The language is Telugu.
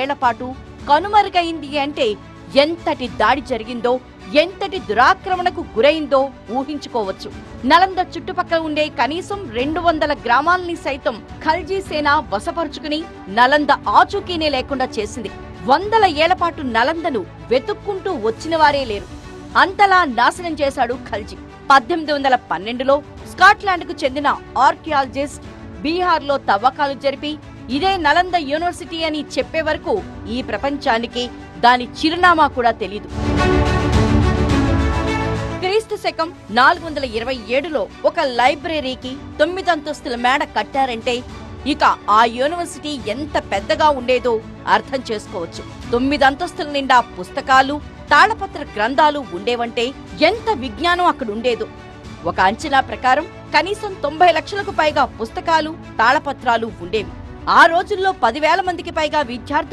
ఏళ్ల పాటు కనుమరుగైంది అంటే ఎంతటి దాడి జరిగిందో, ఎంతటి దురాక్రమణకు గురైందో ఊహించుకోవచ్చు. నలంద చుట్టుపక్కల ఉండే కనీసం 200 గ్రామాలని సైతం ఖల్జీ సేన వశపరుచుకుని నలంద ఆచూకీనే లేకుండా చేసింది. 100 ఏళ్ల పాటు నలందను వెతుక్కుంటూ వచ్చిన వారే లేరు. అంతలా నాశనం చేశాడు ఖల్జీ. 1812లో స్కాట్లాండ్కు చెందిన ఆర్కియాలజిస్ట్ బీహార్లో తవ్వకాలు జరిపి ఇదే నలంద యూనివర్సిటీ అని చెప్పే వరకు ఈ ప్రపంచానికి దాని చిరునామా కూడా తెలీదు. క్రీస్తు శకం 427లో ఒక లైబ్రరీకి 9 అంతస్తుల మేడ కట్టారంటే ఇక ఆ యూనివర్సిటీ ఎంత పెద్దగా ఉండేదో అర్థం చేసుకోవచ్చు. 9 అంతస్తుల నిండా పుస్తకాలు, తాళపత్ర గ్రంథాలు ఉండేవంటే ఎంత విజ్ఞానం అక్కడుండేదో. ఒక అంచనా ప్రకారం కనీసం 90 లక్షలకు పైగా పుస్తకాలు, తాళపత్రాలు ఉండేవి. ఆ రోజుల్లో 10,000 మందికి పైగా విద్యార్థులు